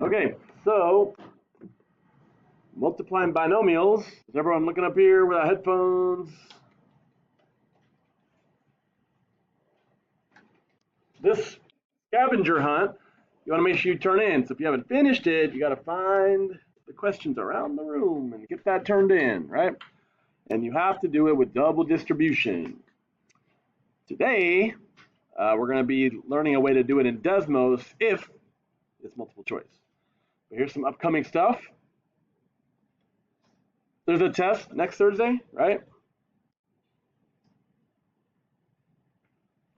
Okay, so multiplying binomials. Is everyone looking up here with our headphones? This scavenger hunt, you want to make sure you turn in. So if you haven't finished it, you got to find the questions around the room and get that turned in, right? And you have to do it with double distribution. Today, we're going to be learning a way to do it in Desmos if it's multiple choice. But here's some upcoming stuff. There's a test next Thursday, right?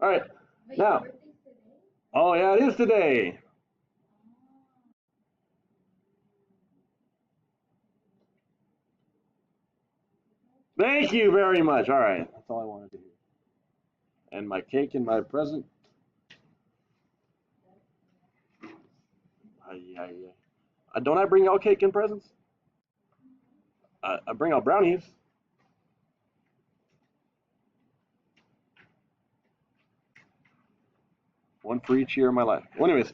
All right. Wait, now. Oh, yeah, it is today. Thank you very much. All right. That's all I wanted to hear. And my cake and my present. Don't I bring y'all cake and presents? I bring out brownies. One for each year of my life. Well, anyways,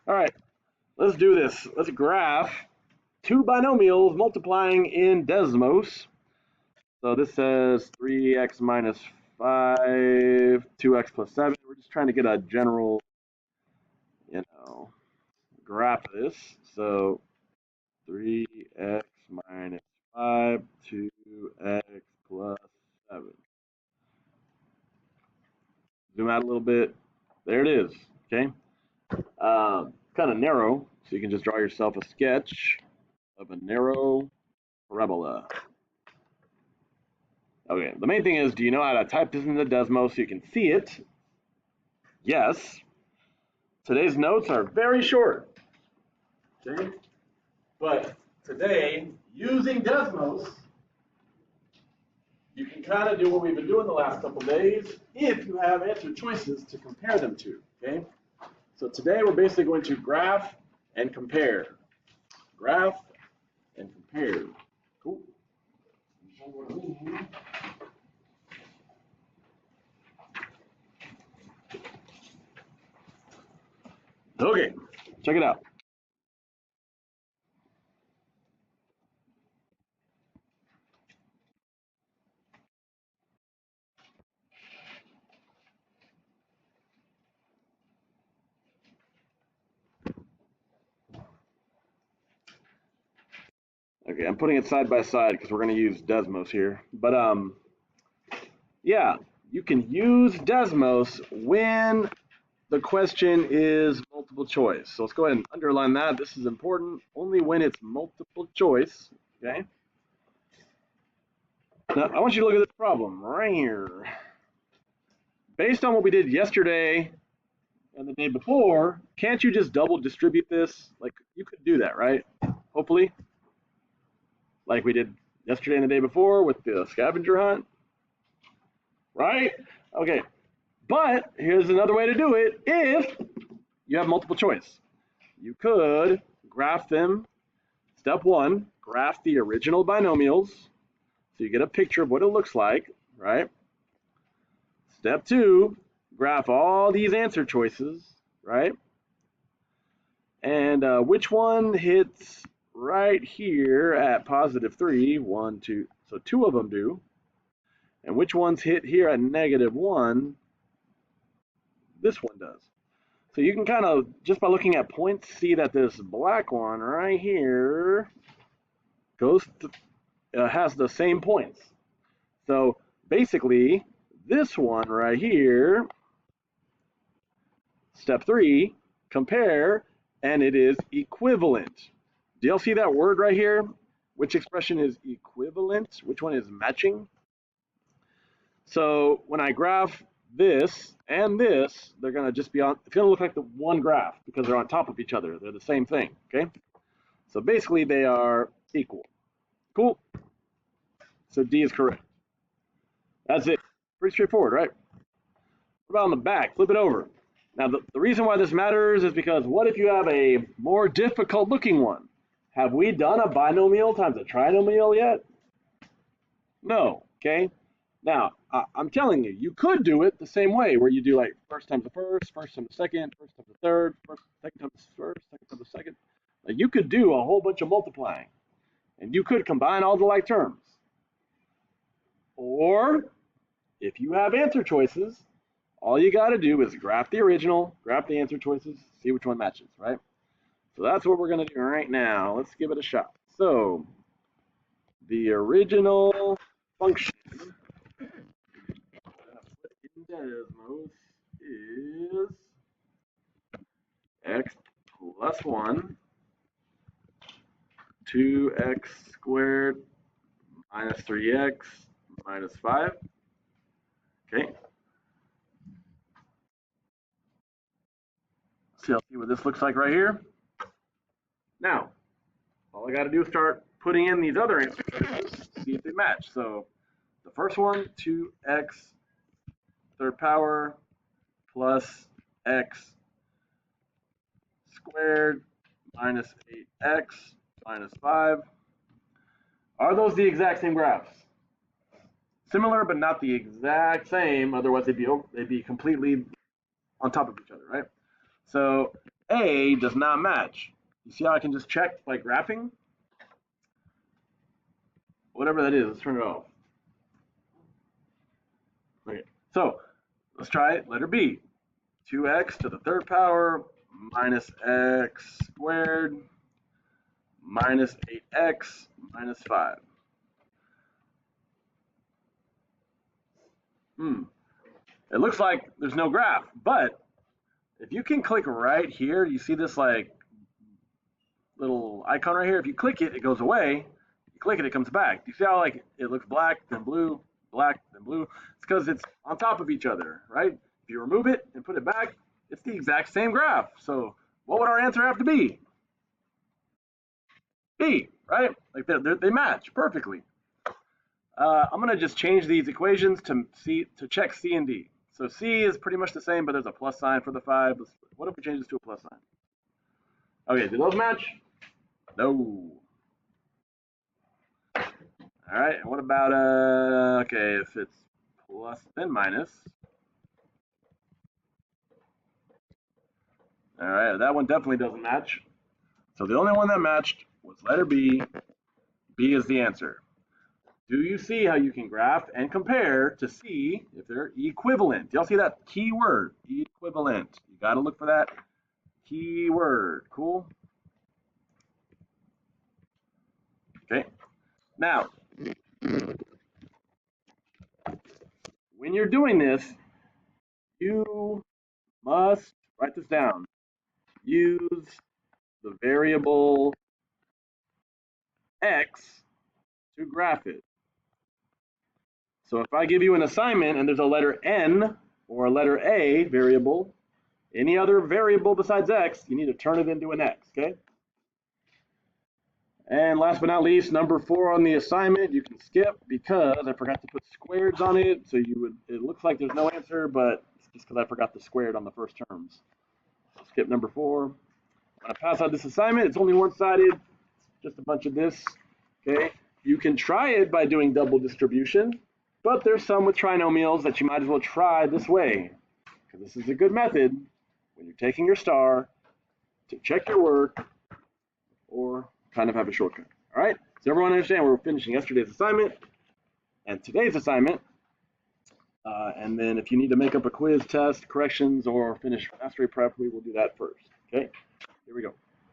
all right, let's do this. Let's graph two binomials multiplying in Desmos. So this says 3x minus 5, 2x plus 7. We're just trying to get a general, graph of this. So 3x minus 5, 2x plus 7. Zoom out a little bit. There it is, okay? Kind of narrow, so you can just draw yourself a sketch of a narrow parabola. Okay, the main thing is, do you know how to type this into Desmos so you can see it? Yes. Today's notes are very short, okay? But today, using Desmos, you can kind of do what we've been doing the last couple days if you have answer choices to compare them to, okay? So today we're basically going to graph and compare. Graph and compare. Cool. Okay, check it out. Okay, I'm putting it side by side because we're going to use Desmos here. But yeah, you can use Desmos when the question is multiple choice. So let's go ahead and underline that. This is important only when it's multiple choice. Okay. Now I want you to look at this problem right here. Based on what we did yesterday and the day before, can't you just double distribute this? Like you could do that, right? Hopefully. Like we did yesterday and the day before with the scavenger hunt, right? Okay, but here's another way to do it if you have multiple choice. You could graph them. Step one, graph the original binomials so you get a picture of what it looks like, right? Step two, graph all these answer choices, right? And which one hits right here at +3, 1, 2, so two of them do. And which ones hit here at -1? This one does. So you can kind of, just by looking at points, see that this black one right here has the same points. So basically, this one right here, step 3, compare, and it is equivalent. Do y'all see that word right here? Which expression is equivalent? Which one is matching? So when I graph this and this, they're going to just be on, it's going to look like the one graph because they're on top of each other. They're the same thing, okay? So basically they are equal. Cool. So D is correct. That's it. Pretty straightforward, right? What about on the back? Flip it over. Now, the reason why this matters is because what if you have a more difficult looking one? Have we done a binomial times a trinomial yet? No, okay? Now, I'm telling you, you could do it the same way, where you do like first times the first times the second, first times the third, second times the first, second times second. Like you could do a whole bunch of multiplying, and you could combine all the like terms. Or if you have answer choices, all you got to do is graph the original, graph the answer choices, see which one matches, right? So that's what we're going to do right now. Let's give it a shot. So the original function in Desmos is x plus 1, 2x squared minus 3x minus 5. Okay. So you'll see what this looks like right here. Now, all I got to do is start putting in these other answer choices, see if they match. So the first one, 2x third power plus x squared minus 8x minus 5. Are those the exact same graphs? Similar, but not the exact same. Otherwise, they'd be completely on top of each other, right? So A does not match. You see how I can just check by graphing? Whatever that is, let's turn it off. Okay, so let's try it. Letter B. 2x to the third power minus x squared minus 8x minus 5. It looks like there's no graph, but if you can click right here, you see this like little icon right here? If you click it, it goes away. You click it, it comes back. You see how like it looks black, then blue, black, then blue? It's because it's on top of each other, right? If you remove it and put it back, it's the exact same graph. So what would our answer have to be? B, right? Like they match perfectly. I'm going to just change these equations to check C and D. So C is pretty much the same, but there's a plus sign for the 5. What if we change this to a plus sign? Okay, do those match? No. All right, and what about, okay, if it's plus then minus. All right, that one definitely doesn't match. So the only one that matched was letter B. B is the answer. Do you see how you can graph and compare to see if they're equivalent? Y'all see that key word, equivalent? You got to look for that key word. Cool? Okay. Now, when you're doing this, you must write this down. Use the variable x to graph it. So if I give you an assignment and there's a letter n or a letter a variable, any other variable besides x, you need to turn it into an x, okay? And last but not least, number 4 on the assignment, you can skip because I forgot to put squareds on it. So it looks like there's no answer, but it's just because I forgot the squared on the first terms. So skip number 4. I'm going to pass out this assignment. It's only one-sided, just a bunch of this, okay? You can try it by doing double distribution, but there's some with trinomials that you might as well try this way, because this is a good method when you're taking your star to check your work or kind of have a shortcut. All right, so everyone understand we're finishing yesterday's assignment and today's assignment. And then if you need to make up a quiz, test, corrections, or finish mastery prep, we will do that first, okay?